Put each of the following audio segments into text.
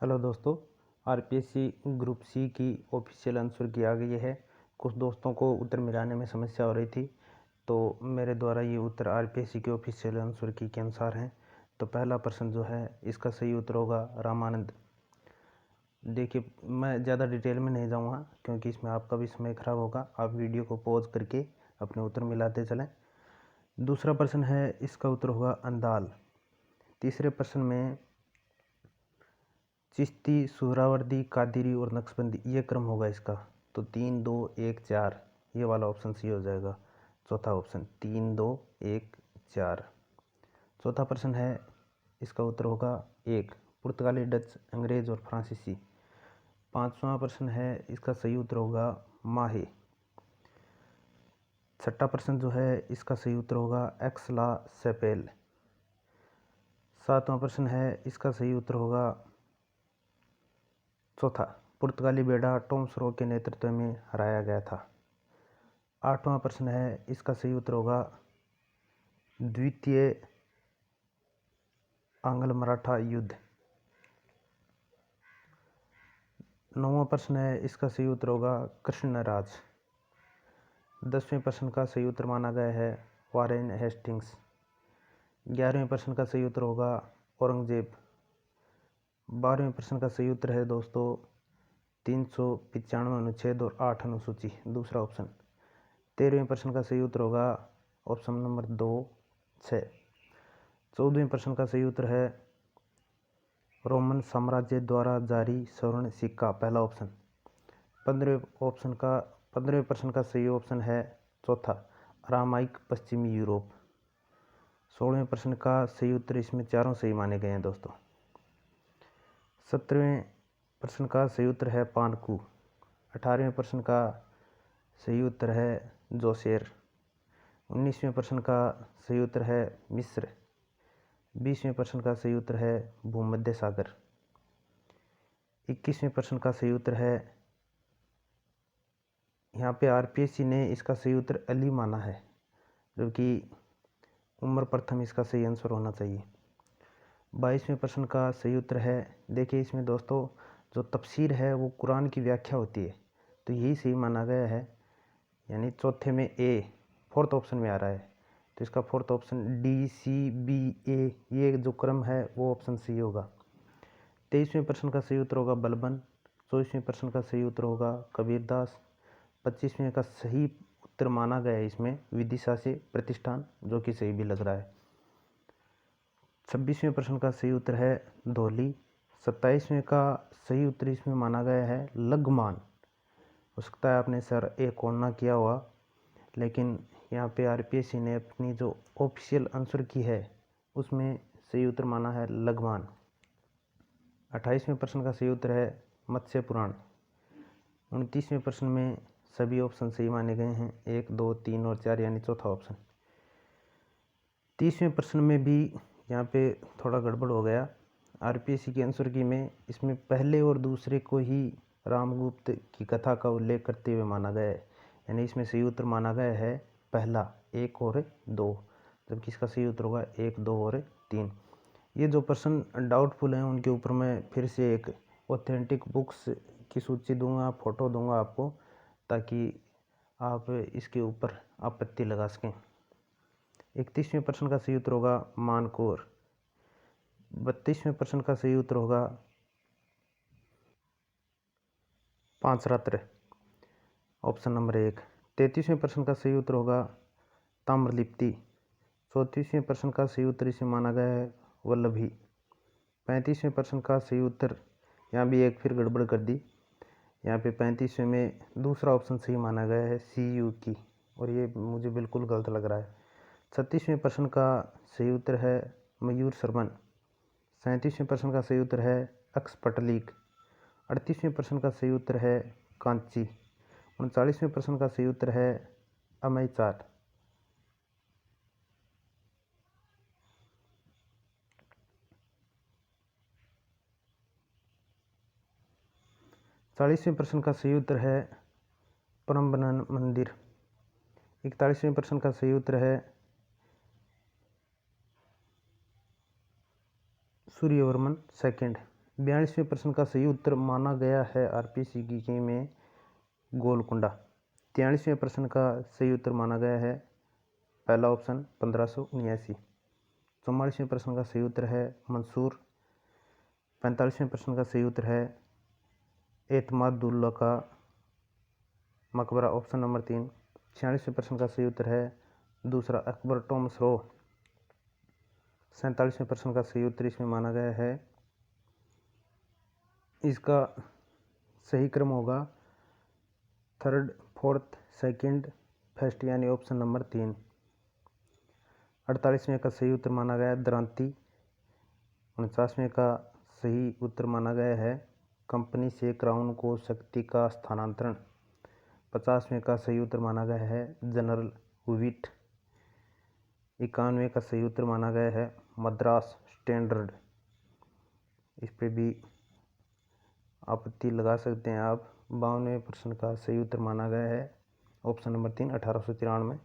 Hello दोस्तों, RPSC group C की official answer की आ गई है। कुछ दोस्तों को उत्तर मिलाने में समस्या हो रही थी, तो मेरे द्वारा ये उत्तर आरपीएससी के ऑफिशियल आंसर की के अनुसार हैं। तो पहला प्रश्न जो है इसका सही उत्तर होगा रामानंद। देखिए, मैं ज़्यादा डिटेल में नहीं जाऊँगा क्योंकि इसमें आपका भी समय खराब होगा। आप वीडियो को पॉज करके अपने उत्तर मिलाते चलें। दूसरा प्रश्न है, इसका उत्तर होगा अंदाल। तीसरे प्रश्न में चिश्ती, सुहरावर्दी, कादिरी और नक्शबंदी, ये क्रम होगा इसका। तो 3 2 1 4 ये वाला ऑप्शन सही हो जाएगा। चौथा ऑप्शन 3 2 1 4। चौथा प्रश्न है, इसका उत्तर होगा 1 पुर्तगाली, डच, अंग्रेज और फ्रांसीसी। पांचवा प्रश्न है, इसका सही उत्तर होगा माहे। छठा प्रश्न जो है इसका सही उत्तर होगा एक्स ला सेपेल। सातवां प्रश्न है, इसका सही उत्तर होगा चौथा पुर्तगाली बेड़ा टॉम स्रो के नेतृत्व में हराया गया था। आठवां प्रश्न है, इसका सही उत्तर होगा द्वितीय आंग्ल मराठा युद्ध। नौवां प्रश्न है, इसका सही उत्तर होगा कृष्णराज। 10वें प्रश्न का सही उत्तर माना गया है वारेन हेस्टिंग्स। 11वें प्रश्न का सही उत्तर होगा औरंगजेब। 12वें प्रश्न का सही उत्तर है दोस्तों 395 अनुच्छेद और 8 अनुसूची, दूसरा ऑप्शन। 13वें प्रश्न का सही उत्तर होगा ऑप्शन नंबर 2 6। 14वें प्रश्न का सही उत्तर है रोमन साम्राज्य द्वारा जारी स्वर्ण सिक्का, पहला ऑप्शन। 15वें प्रश्न का सही ऑप्शन है चौथा अरामाइक, पश्चिमी यूरोप। 16वें प्रश्न का सही उत्तर, इसमें चारों सही माने गए हैं दोस्तों। 17वें प्रश्न का सही उत्तर है पानकू। 18वें प्रश्न का सही उत्तर है जोसेर। 19वें प्रश्न का सही उत्तर है मिस्र। 20वें प्रश्न का सही उत्तर है भूमध्य सागर। 21वें प्रश्न का सही उत्तर है, यहाँ पे आरपीएससी ने इसका सही उत्तर अली माना है, जबकि उमर प्रथम इसका सही आंसर होना चाहिए। 22वें प्रश्न का सही उत्तर है, देखिए इसमें दोस्तों जो तफसीर है वो कुरान की व्याख्या होती है, तो यही सही माना गया है। यानी चौथे में ए फोर्थ ऑप्शन में आ रहा है, तो इसका fourth option D C B A ये जो क्रम है वो ऑप्शन सही होगा। 23वें प्रश्न का सही उत्तर होगा बलबन। 24वें प्रश्न का सही उत्तर होगा कबीरदास। 25वें का सही उत्तर माना गया है इसमें विदिशा से प्रतिष्ठान, जो कि सही भी लग रहा है। 26वें प्रश्न का सही उत्तर है धौली। 27वें का सही उत्तर इसमें माना गया है लघुमान। हो सकता है आपने सर एक और ना किया हुआ, लेकिन यहाँ पे आरपीएससी ने अपनी जो ऑफिशियल आंसर की है उसमें सही उत्तर माना है लघुमान। 28वें प्रश्न का सही उत्तर है मत्स्य पुराण। 29वें प्रश्न में सभी ऑप्शन सही माने गए हैं, 1 2 3 और 4 यानी चौथा ऑप्शन। 30वें प्रश्न में भी यहाँ पे थोड़ा गड़बड़ हो गया आरपीएससी के आंसर की में। इसमें पहले और दूसरे को ही रामगुप्त की कथा का उल्लेख करते हुए माना गया है, यानी इसमें सही उत्तर माना गया है पहला 1 और 2, जबकि इसका सही उत्तर होगा 1 2 और 3। ये जो प्रश्न डाउटफुल हैं उनके ऊपर मैं फिर से एक ऑथेंटिक बुक्स की सूची दूंगा, फ़ोटो दूंगा आपको, ताकि आप इसके ऊपर आपत्ति लगा सकें। 31वें प्रश्न का सही उत्तर होगा मानकोर। 32वें प्रश्न का सही उत्तर होगा पांचरात्र, ऑप्शन नंबर 1। 33वें प्रश्न का सही उत्तर होगा ताम्रलिप्ति। 34वें प्रश्न का सही उत्तर इसे माना गया है वल्लभी। 35वें प्रश्न का सही उत्तर, यहाँ भी एक फिर गड़बड़ कर दी। यहाँ पे 35वें में दूसरा ऑप्शन सही माना गया है CU की, और ये मुझे बिल्कुल गलत लग रहा है। 36वें प्रश्न का सही उत्तर है मयूर सरवन। 37वें प्रश्न का सही उत्तर है अक्सपटलीक। 38वें प्रश्न का सही उत्तर है कांची। 39वें प्रश्न का सही उत्तर है अमयचार। 40वें प्रश्न का सही उत्तर है परम्बनन मंदिर। 41वें प्रश्न का सही उत्तर है सूर्यवर्मन सेकंड। 42वें प्रश्न का सही उत्तर माना गया है RPCG में गोलकुंडा। 43वें प्रश्न का सही उत्तर माना गया है पहला ऑप्शन 1579। 44वें प्रश्न का सही उत्तर है मंसूर। 45वें प्रश्न का सही उत्तर है एतमादुल्ला का मकबरा, ऑप्शन नंबर 3। 46वें प्रश्न का सही उत्तर है दूसरा अकबर टॉमस रो। 47वें प्रश्न का सही उत्तर इसमें माना गया है, इसका सही क्रम होगा थर्ड, फोर्थ, सेकंड, फर्स्ट, यानी ऑप्शन नंबर 3। 48वें का सही उत्तर माना गया है द्रांति। 49वें का सही उत्तर माना गया है कंपनी से क्राउन को शक्ति का स्थानांतरण। 50वें का सही उत्तर माना गया है जनरल विट। 91वें का सही उत्तर माना गया है मद्रास स्टैंडर्ड। इस पे भी आपत्ति लगा सकते हैं आप। 52वें प्रश्न का सही उत्तर माना गया है ऑप्शन नंबर 3 1893।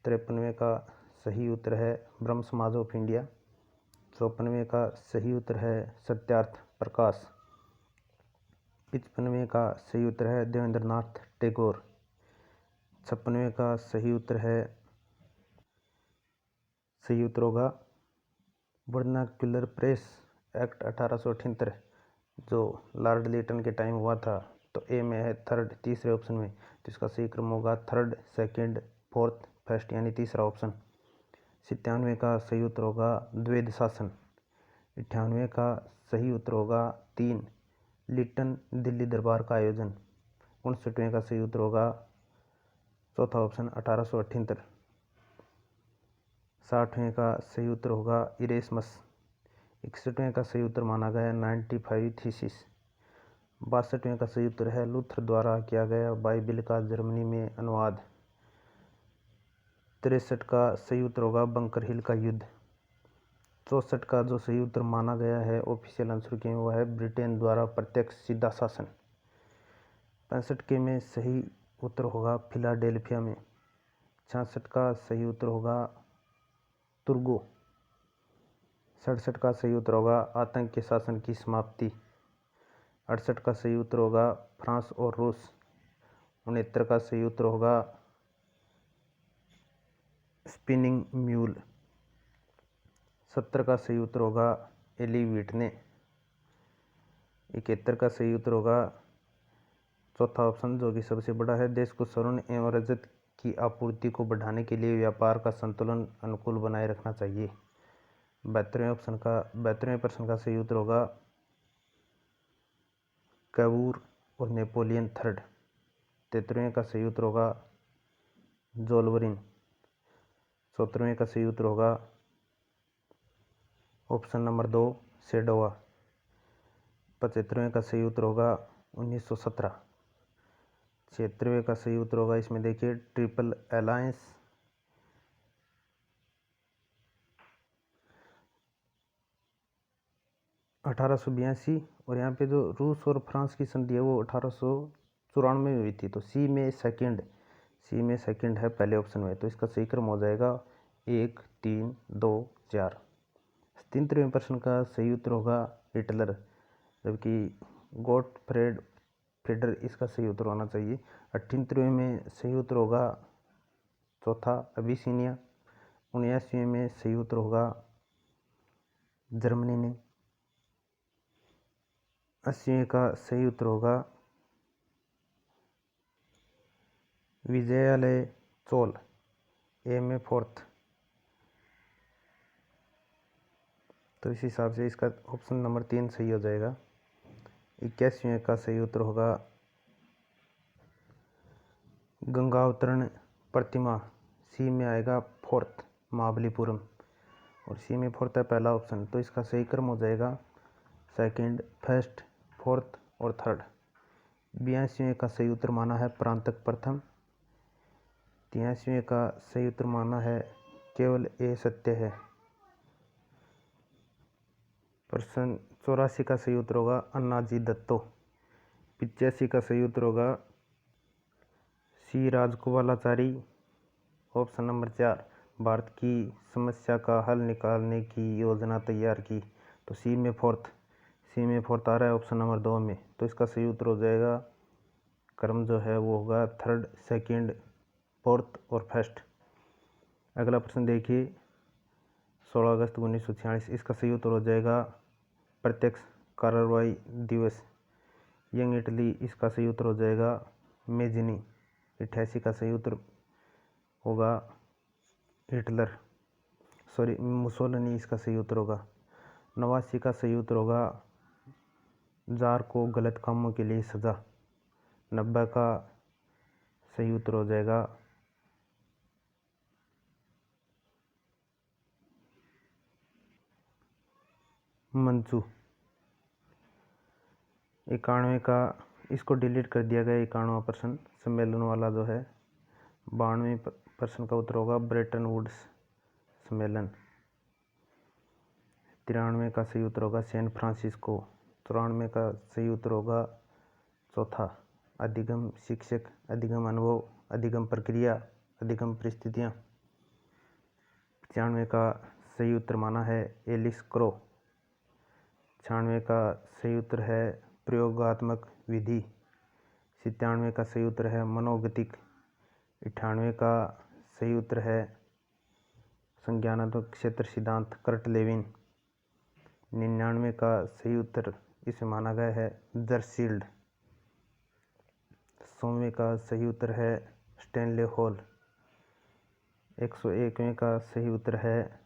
53वें का सही उत्तर है ब्रह्म समाज ऑफ इंडिया। 54वें का सही उत्तर है सत्यार्थ प्रकाश। 55वें का सही उत्तर है देवेंद्रनाथ टैगोर। 56वें का सही उत्तर होगा वर्नाक्युलर प्रेस एक्ट 1878 जो लॉर्ड लिटन के टाइम हुआ था। तो ए में है थर्ड, तीसरे ऑप्शन में, तो इसका सही क्रम होगा थर्ड, सेकंड, फोर्थ, फर्स्ट, यानी तीसरा ऑप्शन। 97वें का सही उत्तर होगा द्वैध शासन। 98वें का सही उत्तर होगा 3 लिटन दिल्ली दरबार का आयोजन। 59वें का सही उत्तर होगा चौथा ऑप्शन 1878। 60वें का सही उत्तर होगा इरेस्मस। 61वें का सही उत्तर माना गया 95 थीसिस। 62वें का सही उत्तर है लूथर द्वारा किया गया बाइबिल का जर्मनी में अनुवाद। 63 का सही उत्तर होगा बंकर हिल का युद्ध। 64 का जो सही उत्तर माना गया है ऑफिशियल आंसर के वो है ब्रिटेन द्वारा प्रत्यक्ष सीधा शासन। 65 के में सही उत्तर होगा फिलाडेल्फिया में। 66 का सही उत्तर होगा तुर्गो। 67 का सही उत्तर होगा आतंक के शासन की समाप्ति। 68 का सही उत्तर होगा फ्रांस और रूस। 69 का सही उत्तर होगा स्पिनिंग म्यूल। 70 का सही उत्तर होगा एली व्हिटने। 71 का सही उत्तर होगा चौथा ऑप्शन जो कि सबसे बड़ा है, देश को स्वर्ण एवं रजत की आपूर्ति को बढ़ाने के लिए व्यापार का संतुलन अनुकूल बनाए रखना चाहिए। 72वें प्रश्न का सही उत्तर होगा कैवूर और नेपोलियन थर्ड। 73वें का सही उत्तर होगा जोलवरिन। 74वें का सही उत्तर होगा ऑप्शन नंबर 2 सेडोवा। 75वें का सही उत्तर होगा 1917। 76वें का सही उत्तर होगा इसमें देखिए ट्रिपल अलायंस। 1882 और यहाँ पे जो रूस और फ्रांस की संधि है वो 1894 में हुई थी। तो सी में सेकंड है पहले ऑप्शन में, तो इसका सही क्रम हो जाएगा 1 3 2 4। 73वें प्रश्न का सही उत्तर होगा हिटलर, जबकि गोटफ्रेड फिडर इसका सही उत्तर होना चाहिए। 78वें में सही उत्तर होगा चौथा अबिसिनिया। 79वें में सही उत्तर होगा जर्मनी ने। 80वें का सही उत्तर होगा विजयालय चोल। ए में फोर्थ। तो इस हिसाब से इसका ऑप्शन नंबर 3 सही हो जाएगा। 81वें का सही उत्तर होगा गंगा अवतरण प्रतिमा। सी में आएगा फोर्थ महाबलीपुरम, और सी में फोर्थ है पहला ऑप्शन, तो इसका सही क्रम हो जाएगा सेकंड, फर्स्ट, फोर्थ और थर्ड। 82वें का सही उत्तर माना है प्रांतक प्रथम। 83वें का सही उत्तर माना है केवल ए सत्य है। प्रश्न 84 का सही उत्तर होगा अन्नाजी दत्तो। 85 का सही उत्तर होगा सी राजगोपालाचारी, ऑप्शन नंबर 4। भारत की समस्या का हल निकालने की योजना तैयार की, तो सी में फोर्थ सी में फोर्थ आ रहा है ऑप्शन नंबर 2 में, तो इसका सही उत्तर हो जाएगा क्रम जो है वो होगा थर्ड, सेकंड, फोर्थ और फर्स्ट। अगला प्रश्न देखिए 16 अगस्त 1946, इसका सही उत्तर हो जाएगा प्रत्यक्ष कार्रवाई दिवस। यंग इटली, इसका सही उत्तर हो जाएगा मेजिनी। 88 का सही उत्तर होगा हिटलर, सॉरी मुसोलिनी, इसका सही उत्तर होगा। 89 का सही उत्तर होगा जार को गलत कामों के लिए सजा। 90 का सही उत्तर हो जाएगा मंचू। 91 का, इसको डिलीट कर दिया गया 91वां प्रश्न सम्मेलन वाला जो है। 92वें प्रश्न का उत्तर होगा ब्रेटन वुड्स सम्मेलन। 93 का सही उत्तर होगा सैन फ्रांसिस्को। 94 का सही उत्तर होगा चौथा अधिगम शिक्षक, अधिगम अनुभव, अधिगम प्रक्रिया, अधिगम परिस्थितियाँ। 95 का सही उत्तर माना है एलिस क्रो। 96 का सही उत्तर है प्रयोगात्मक विधि। 97 का सही उत्तर है मनोगतिक। 98 का सही उत्तर है संज्ञानात्मक क्षेत्र सिद्धांत, कर्ट लेविन। 99 का सही उत्तर इसे माना गया है जरसील्ड। 100वें का सही उत्तर है स्टैनले हॉल। 101वें का सही उत्तर है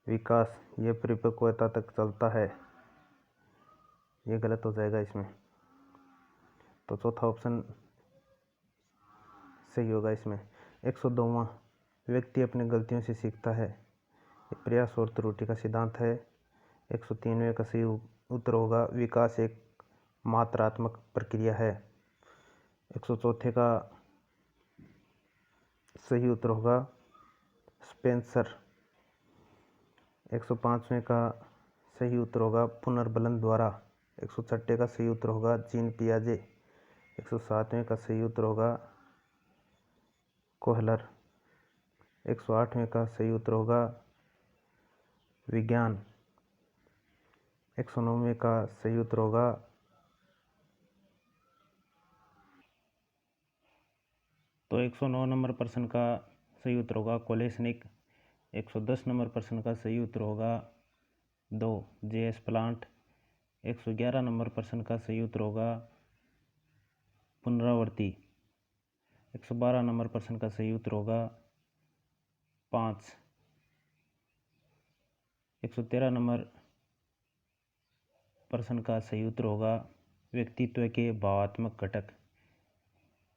विकास यह परिपक्वता तक चलता है, ये गलत हो जाएगा इसमें, तो चौथा ऑप्शन सही होगा इसमें। 102वां व्यक्ति अपनी गलतियों से सीखता है, ये प्रयास और त्रुटि का सिद्धांत है। 103वें का सही उत्तर होगा विकास एक मात्रात्मक प्रक्रिया है। 104 का सही उत्तर होगा स्पेंसर। 105वें का सही उत्तर होगा पुनर्बलन द्वारा। 106 का सही उत्तर होगा जीन पियाजे। 107वें का सही उत्तर होगा कोहलर। 108वें का सही उत्तर होगा विज्ञान। 109वें का सही उत्तर होगा तो 109 नंबर प्रश्न का सही उत्तर होगा कोलेसनिक। 110 नंबर प्रश्न का सही उत्तर होगा 2 JS प्लांट। 111 नंबर प्रश्न का सही उत्तर होगा पुनरावर्ती। 112 नंबर प्रश्न का सही उत्तर होगा 5। 113 नंबर प्रश्न का सही उत्तर होगा व्यक्तित्व के भावात्मक घटक।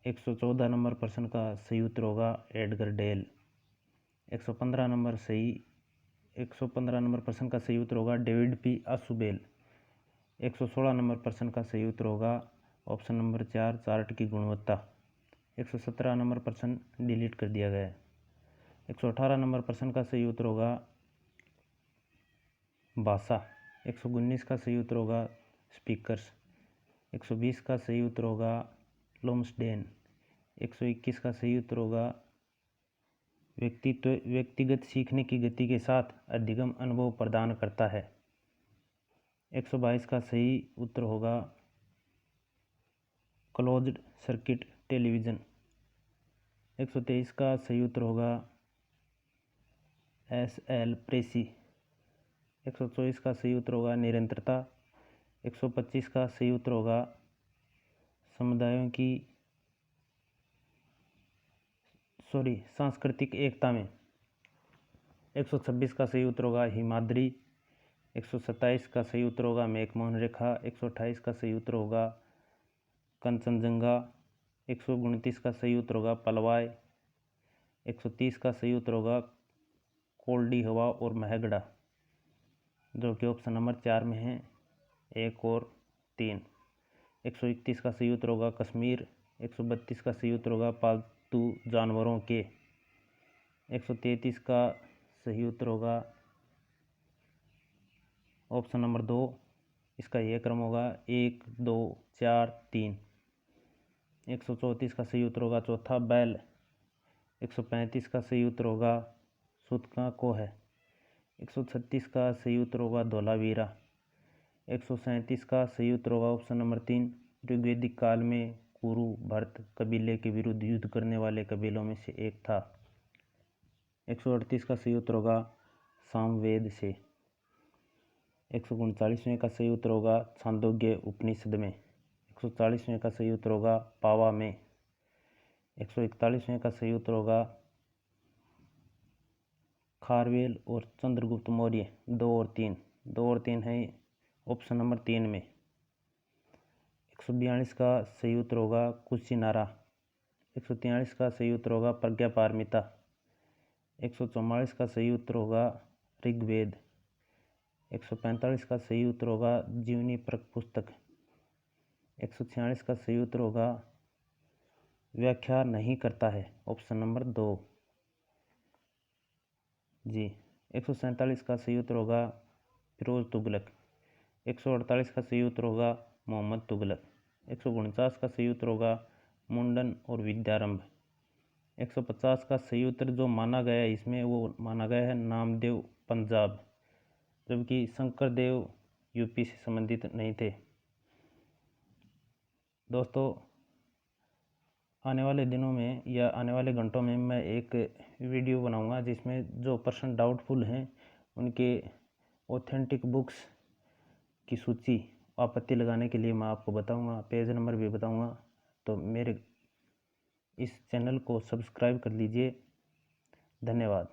114 नंबर प्रश्न का सही उत्तर होगा एडगर डेल। 115 नंबर प्रश्न का सही उत्तर होगा डेविड पी आसुबेल। 116 नंबर प्रश्न का सही उत्तर होगा ऑप्शन नंबर 4 चार्ट की गुणवत्ता। 117 नंबर प्रश्न डिलीट कर दिया गया है। 118 नंबर प्रश्न का सही उत्तर होगा भाषा। 119 का सही उत्तर होगा स्पीकर्स। 120 का सही उत्तर होगा लोम्सडेन। 121 का सही उत्तर होगा व्यक्तिगत सीखने की गति के साथ अधिगम अनुभव प्रदान करता है। 122 का सही उत्तर होगा क्लोज्ड सर्किट टेलीविज़न। 123 का सही उत्तर होगा SL प्रेसी। 124 का सही उत्तर होगा निरंतरता। 125 का सही उत्तर होगा सांस्कृतिक एकता में। 126 का सही उत्तर होगा हिमाद्री। 127 का सही उत्तर होगा मैकमोहन रेखा। 128 का सही उत्तर होगा कंचनजंगा। 129 का सही उत्तर होगा पलवाय। 130 का सही उत्तर होगा कोल्डी हवा और महगड़ा, जो कि ऑप्शन नंबर 4 में है 1 और 3। 131 का सही उत्तर होगा कश्मीर। 132 का सही उत्तर होगा पालतू जानवरों के। 133 का सही उत्तर होगा ऑप्शन नंबर 2, इसका यह क्रम होगा 1 2 4 3। 134 का सही उत्तर होगा चौथा बैल। 135 का सही उत्तर होगा सूतका को है। 136 का सही उत्तर होगा धोलावीरा। 137 का सही उत्तर होगा ऑप्शन नंबर 3। ऋग्वैदिक काल में कुरु भरत कबीले के विरुद्ध युद्ध करने वाले कबीलों में से एक था। 138 का सही उत्तर होगा सामवेद से। 139वें का सही उत्तर होगा छांदोग्य उपनिषद में। 140वें का सही उत्तर होगा पावा में। 141वें का सही उत्तर होगा खारवेल और चंद्रगुप्त मौर्य। 2 और 3 है ऑप्शन नंबर 3 में। 142 का सही उत्तर होगा कुशिनारा। 143 का सही उत्तर होगा प्रज्ञापारमिता। 144 का सही उत्तर होगा ऋग्वेद। 145 का सही उत्तर होगा जीवनी पुस्तक। 146 का सही उत्तर होगा व्याख्या नहीं करता है ऑप्शन नंबर 2 जी। 147 का सही उत्तर होगा फिरोज तुगलक। 148 का सही उत्तर होगा मोहम्मद तुगलक। 149 का सही उत्तर होगा मुंडन और विद्यारंभ। 150 का सही उत्तर जो माना गया है इसमें वो माना गया है नामदेव पंजाब, जबकि शंकरदेव यूपी से संबंधित नहीं थे। दोस्तों आने वाले दिनों में या आने वाले घंटों में मैं एक वीडियो बनाऊंगा जिसमें जो प्रश्न डाउटफुल हैं उनके ऑथेंटिक बुक्स की सूची आपत्ति लगाने के लिए मैं आपको बताऊंगा, पेज नंबर भी बताऊंगा। तो मेरे इस चैनल को सब्सक्राइब कर लीजिए। धन्यवाद।